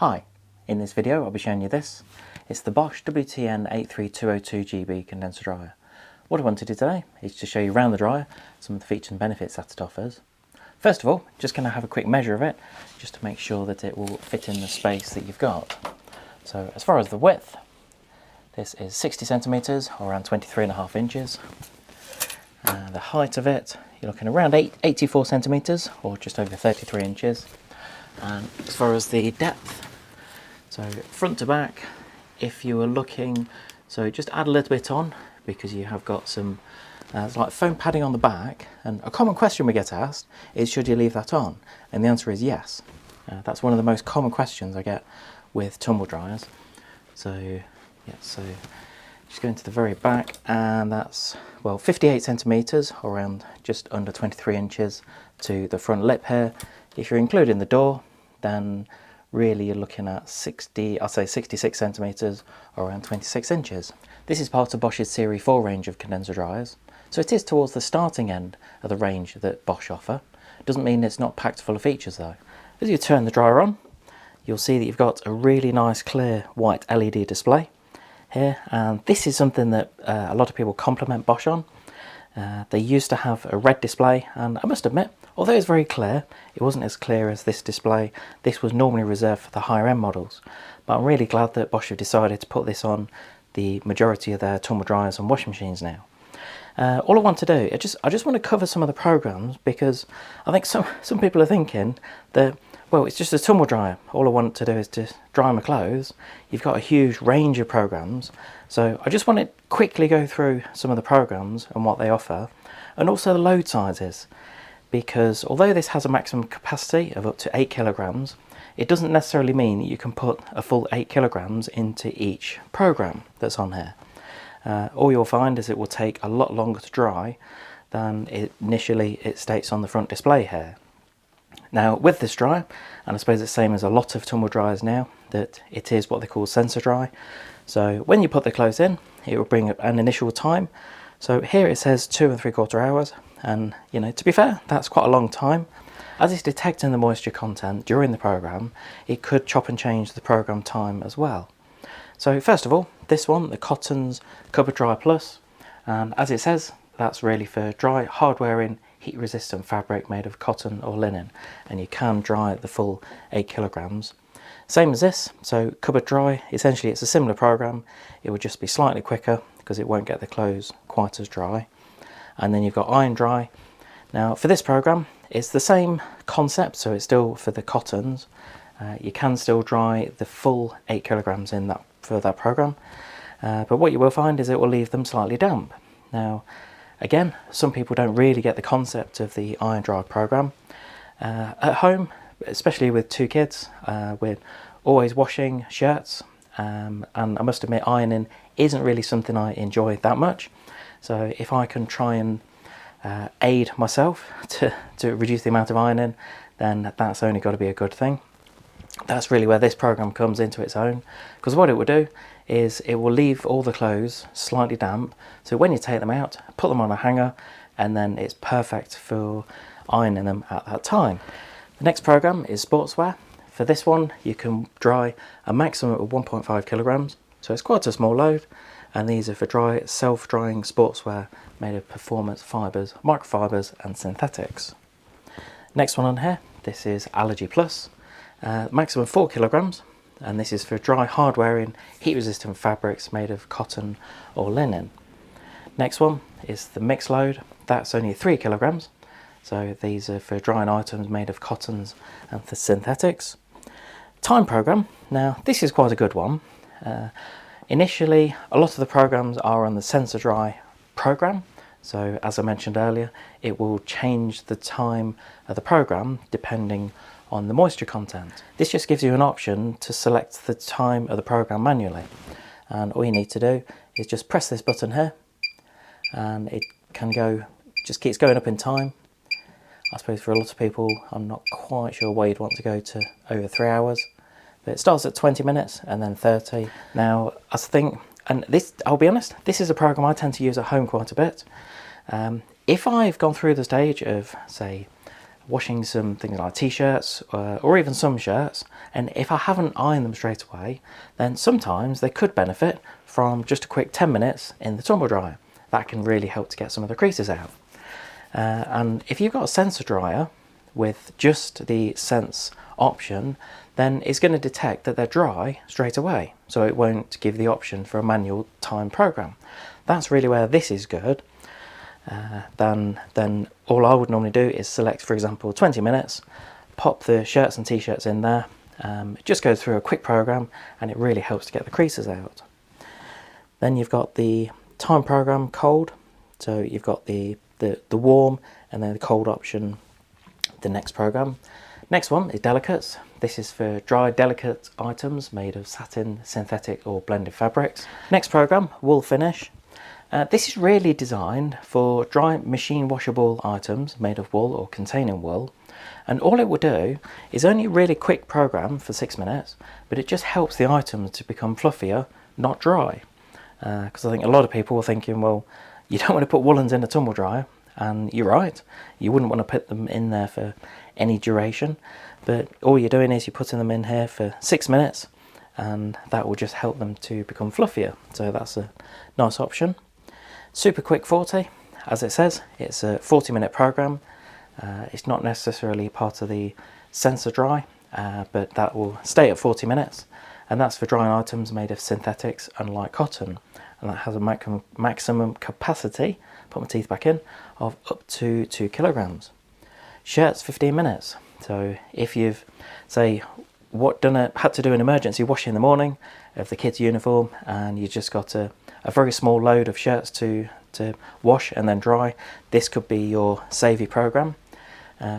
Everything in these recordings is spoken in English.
Hi, in this video I'll be showing you this. It's the Bosch WTN83202GB Condenser Dryer. What I want to do today is to show you around the dryer some of the features and benefits that it offers. First of all, just going to have a quick measure of it, just to make sure that it will fit in the space that you've got. So as far as the width, this is 60 centimetres or around 23.5 inches. The height of it, you're looking around 84 centimetres or just over 33 inches. And as far as the depth, so front to back, if you were looking, so just add a little bit on because you have got some like foam padding on the back, and a common question we get asked is should you leave that on, and the answer is yes. That's one of the most common questions I get with tumble dryers. So yeah, so just going to the very back, and that's, well, 58 centimetres or around just under 23 inches to the front lip here. If you're including the door, then really you're looking at 66 centimetres or around 26 inches. This is part of Bosch's Series 4 range of condenser dryers, so it is towards the starting end of the range that Bosch offer. Doesn't mean it's not packed full of features though. As you turn the dryer on, you'll see that you've got a really nice clear white LED display here, and this is something that a lot of people compliment Bosch on. They used to have a red display, and I must admit, although it's very clear, it wasn't as clear as this display. This was normally reserved for the higher end models, but I'm really glad that Bosch have decided to put this on the majority of their tumble dryers and washing machines now. All I want to do, I just want to cover some of the programs, because I think some people are thinking that, well, it's just a tumble dryer. All I want to do is to dry my clothes. You've got a huge range of programs. So I just want to quickly go through some of the programs and what they offer, and also the load sizes. Because although this has a maximum capacity of up to 8 kilograms, it doesn't necessarily mean that you can put a full 8 kilograms into each program that's on here. All you'll find is it will take a lot longer to dry than initially it states on the front display here. Now with this dryer, and I suppose it's the same as a lot of tumble dryers now, that it is what they call sensor dry. So when you put the clothes in, it will bring up an initial time. So here it says 2 3/4 hours, and you know, to be fair, that's quite a long time. As it's detecting the moisture content during the program, it could chop and change the program time as well. So first of all, this one, the Cotton's Cupboard Dryer Plus, and as it says, that's really for dry, hard-wearing, heat-resistant fabric made of cotton or linen, and you can dry the full 8 kilograms. Same as this, so Cupboard Dry, essentially it's a similar program. It will just be slightly quicker because it won't get the clothes quite as dry. And then you've got Iron Dry. Now for this program, it's the same concept, so it's still for the cottons. You can still dry the full 8 kilograms in that for that program, but what you will find is it will leave them slightly damp. Now again, some people don't really get the concept of the Iron Dry program. At home, especially with 2 kids, we're always washing shirts, and I must admit ironing isn't really something I enjoy that much. So if I can try and aid myself to reduce the amount of ironing, then that's only got to be a good thing. That's really where this program comes into its own, because what it will do is it will leave all the clothes slightly damp, so when you take them out, put them on a hanger, and then it's perfect for ironing them at that time. The next program is Sportswear. For this one, you can dry a maximum of 1.5 kilograms, so it's quite a small load, and these are for dry, self-drying sportswear made of performance fibres, microfibres and synthetics. Next one on here, this is Allergy Plus. Maximum 4 kilograms, and this is for dry, hard-wearing, heat-resistant fabrics made of cotton or linen. Next one is the Mix Load. That's only 3 kilograms, so these are for drying items made of cottons and for synthetics. Time program. Now this is quite a good one. Initially, a lot of the programs are on the Sensor Dry program, so as I mentioned earlier, it will change the time of the program depending on the moisture content. This just gives you an option to select the time of the program manually, and all you need to do is just press this button here, and it can go, just keeps going up in time. I suppose for a lot of people, I'm not quite sure why you'd want to go to over 3 hours, but it starts at 20 minutes and then 30. Now I think, and this, I'll be honest, this is a program I tend to use at home quite a bit. If I've gone through the stage of, say, washing some things like t-shirts or even some shirts, and if I haven't ironed them straight away, then sometimes they could benefit from just a quick 10 minutes in the tumble dryer. That can really help to get some of the creases out. And if you've got a sensor dryer with just the sense option, then it's going to detect that they're dry straight away, so it won't give the option for a manual time program. That's really where this is good. Then all I would normally do is select, for example, 20 minutes, pop the shirts and t-shirts in there. It just goes through a quick program, and it really helps to get the creases out. Then you've got the time program cold, so you've got the warm and then the cold option, the next program. Next one is delicates. This is for dry delicate items made of satin, synthetic or blended fabrics. Next program, wool finish. This is really designed for dry machine washable items made of wool or containing wool, and all it will do is only a really quick program for 6 minutes, but it just helps the items to become fluffier, not dry. Because I think a lot of people are thinking, well, you don't want to put woolens in a tumble dryer, and you're right, you wouldn't want to put them in there for any duration, but all you're doing is you're putting them in here for 6 minutes, and that will just help them to become fluffier, so that's a nice option. Super quick 40, as it says, it's a 40-minute program. It's not necessarily part of the sensor dry, but that will stay at 40 minutes, and that's for drying items made of synthetics unlike cotton, and that has a maximum capacity, put my teeth back in, of up to 2 kilograms. Shirts 15 minutes, so if you've say had to do an emergency wash in the morning of the kid's uniform, and you just got a very small load of shirts to wash and then dry, this could be your savey program.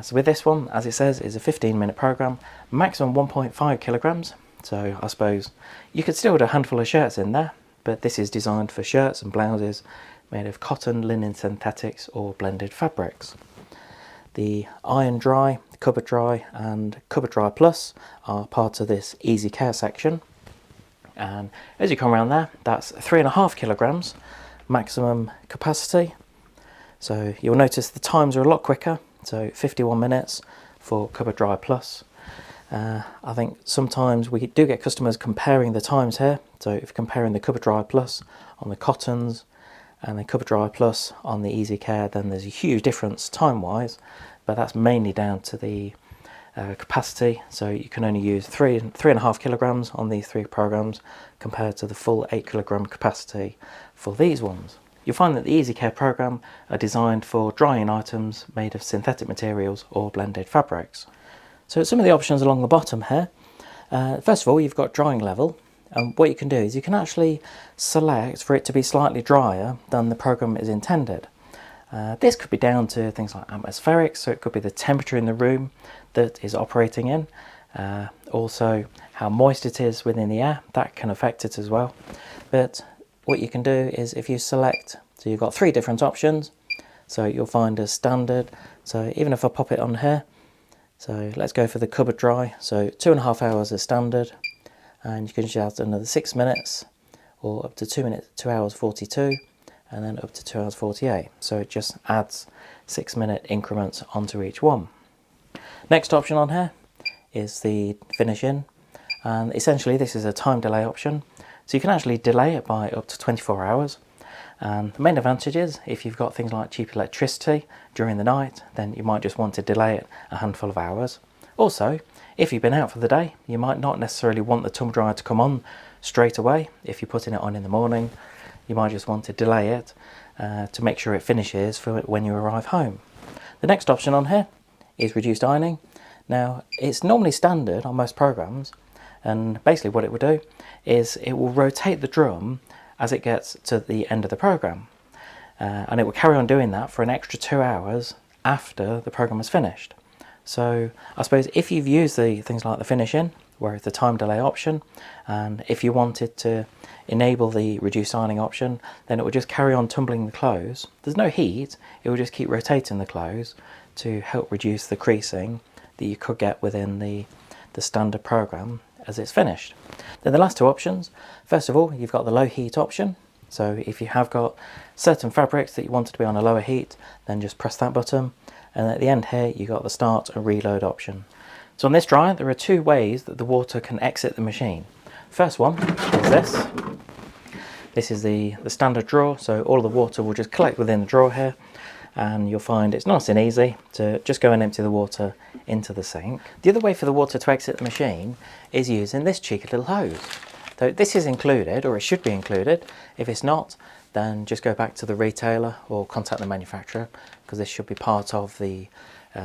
So with this one, as it says, is a 15-minute program, maximum 1.5 kilograms. So I suppose you could still do a handful of shirts in there, but this is designed for shirts and blouses made of cotton, linen, synthetics or blended fabrics. The iron dry, cupboard dry and cupboard dry plus are part of this easy care section. And as you come around there, that's 3.5 kilograms maximum capacity. So you'll notice the times are a lot quicker, so 51 minutes for cupboard dry plus. I think sometimes we do get customers comparing the times here, so if you're comparing the cupboard dry plus on the cottons and the cupboard dry plus on the easy care, then there's a huge difference time wise, but that's mainly down to the capacity. So you can only use 3.5 kilograms on these 3 programs compared to the full 8 kilogram capacity for these ones. You'll find that the Easy Care program are designed for drying items made of synthetic materials or blended fabrics. So some of the options along the bottom here. First of all, you've got drying level, and what you can do is you can actually select for it to be slightly drier than the program is intended. This could be down to things like atmospherics, so it could be the temperature in the room that is operating in. Also how moist it is within the air, that can affect it as well. But what you can do is if you select, so you've got 3 different options, so you'll find a standard. So even if I pop it on here, so let's go for the cupboard dry, so 2.5 hours is standard, and you can just add another 6 minutes or up to 2 hours 42, and then up to 2 hours 48. So it just adds 6-minute increments onto each one. Next option on here is the finish in, and essentially this is a time delay option, so you can actually delay it by up to 24 hours. And the main advantage is if you've got things like cheap electricity during the night, then you might just want to delay it a handful of hours. Also, if you've been out for the day, you might not necessarily want the tumble dryer to come on straight away. If you're putting it on in the morning, you might just want to delay it to make sure it finishes for when you arrive home. The next option on here is reduced ironing. Now, it's normally standard on most programs, and basically what it will do is it will rotate the drum as it gets to the end of the program, and it will carry on doing that for an extra 2 hours after the program is finished. So I suppose if you've used the things like the finish in, where it's the time delay option, and if you wanted to enable the reduced ironing option, then it will just carry on tumbling the clothes. There's no heat, it will just keep rotating the clothes to help reduce the creasing that you could get within the standard program as it's finished. Then the last 2 options, first of all, you've got the low heat option. So if you have got certain fabrics that you want it to be on a lower heat, then just press that button, and at the end here you've got the start and reload option. So on this dryer there are two ways that the water can exit the machine. First one is this. This is the standard drawer, so all of the water will just collect within the drawer here, and you'll find it's nice and easy to just go and empty the water into the sink. The other way for the water to exit the machine is using this cheeky little hose. So this is included, or it should be included. If it's not, then just go back to the retailer or contact the manufacturer, because this should be part of the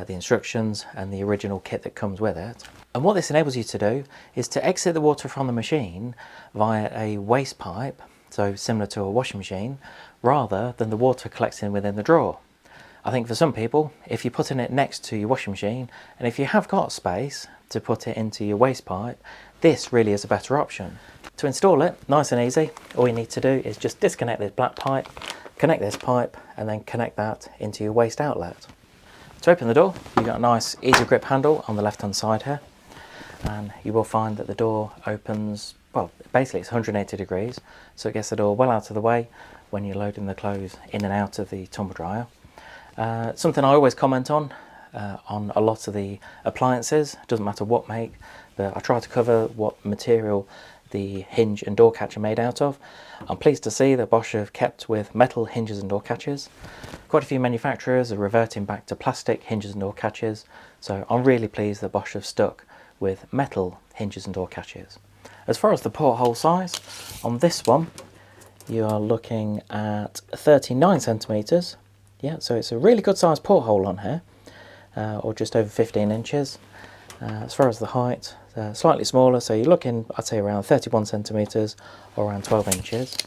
instructions and the original kit that comes with it. And what this enables you to do is to exit the water from the machine via a waste pipe, so similar to a washing machine, rather than the water collecting within the drawer. I think for some people, if you're putting it next to your washing machine, and if you have got space to put it into your waste pipe, this really is a better option. To install it, nice and easy, all you need to do is just disconnect this black pipe, connect this pipe, and then connect that into your waste outlet. To open the door, you've got a nice easy grip handle on the left hand side here, and you will find that the door opens, well, basically it's 180 degrees, so it gets the door well out of the way when you're loading the clothes in and out of the tumble dryer. Something I always comment on a lot of the appliances, doesn't matter what make, but I try to cover what material the hinge and door catch are made out of. I'm pleased to see that Bosch have kept with metal hinges and door catches. Quite a few manufacturers are reverting back to plastic hinges and door catches, so I'm really pleased that Bosch have stuck with metal hinges and door catches. As far as the porthole size, on this one you are looking at 39 centimeters. Yeah, so it's a really good sized porthole on here, or just over 15 inches. As far as the height, slightly smaller, so you're looking, I'd say, around 31 centimeters or around 12 inches.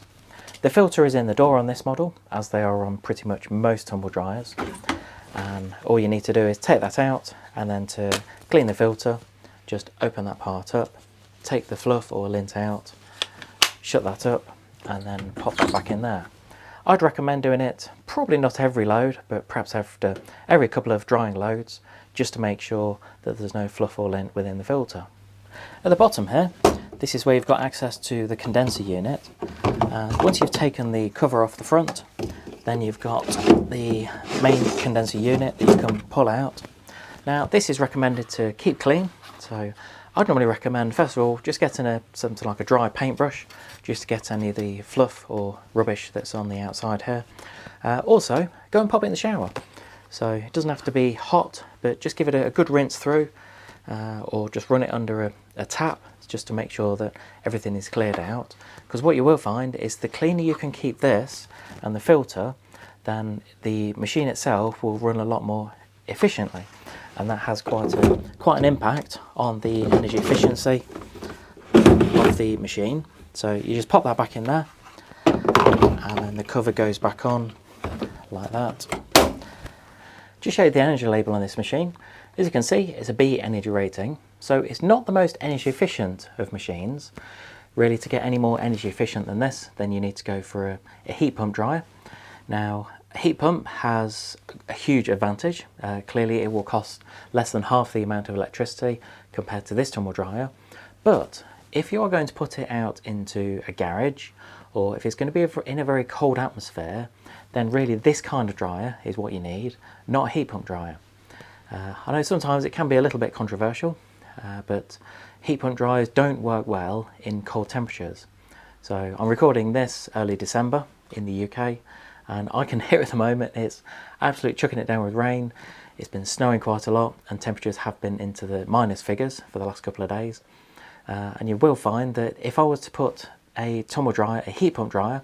The filter is in the door on this model, as they are on pretty much most tumble dryers. And all you need to do is take that out, and then to clean the filter, just open that part up, take the fluff or lint out, shut that up, and then pop that back in there. I'd recommend doing it probably not every load, but perhaps after every couple of drying loads, just to make sure that there's no fluff or lint within the filter. At the bottom here, this is where you've got access to the condenser unit. Once you've taken the cover off the front, then you've got the main condenser unit that you can pull out. Now this is recommended to keep clean, so I'd normally recommend, first of all, just getting something like a dry paintbrush, just to get any of the fluff or rubbish that's on the outside here. Also, go and pop it in the shower. So it doesn't have to be hot, but just give it a good rinse through, or just run it under a tap, just to make sure that everything is cleared out. Because what you will find is the cleaner you can keep this and the filter, then the machine itself will run a lot more efficiently. And that has quite an impact on the energy efficiency of the machine. So you just pop that back in there, and then the cover goes back on like that. Just show you the energy label on this machine. As you can see, it's a B energy rating, so it's not the most energy efficient of machines. Really, to get any more energy efficient than this, then you need to go for a heat pump dryer. Now, a heat pump has a huge advantage. Clearly it will cost less than half the amount of electricity compared to this tumble dryer, but if you are going to put it out into a garage, or if it's going to be in a very cold atmosphere, then really this kind of dryer is what you need, not a heat pump dryer. I know sometimes it can be a little bit controversial, but heat pump dryers don't work well in cold temperatures. So I'm recording this early December in the UK, and I can hear at the moment it's absolutely chucking it down with rain. It's been snowing quite a lot, and temperatures have been into the minus figures for the last couple of days. And you will find that if I was to put a tumble dryer, a heat pump dryer,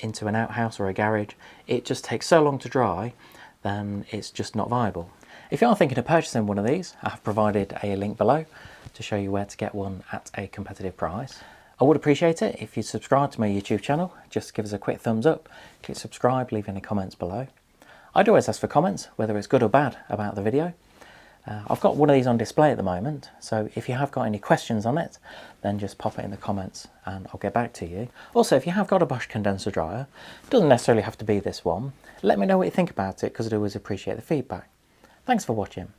into an outhouse or a garage, it just takes so long to dry, then it's just not viable. If you are thinking of purchasing one of these, I have provided a link below to show you where to get one at a competitive price. I would appreciate it if you subscribe to my YouTube channel. Just give us a quick thumbs up, click subscribe, leave any comments below. I'd always ask for comments, whether it's good or bad about the video. I've got one of these on display at the moment, so if you have got any questions on it, then just pop it in the comments and I'll get back to you. Also, if you have got a Bosch condenser dryer, it doesn't necessarily have to be this one, let me know what you think about it, because I'd always appreciate the feedback. Thanks for watching.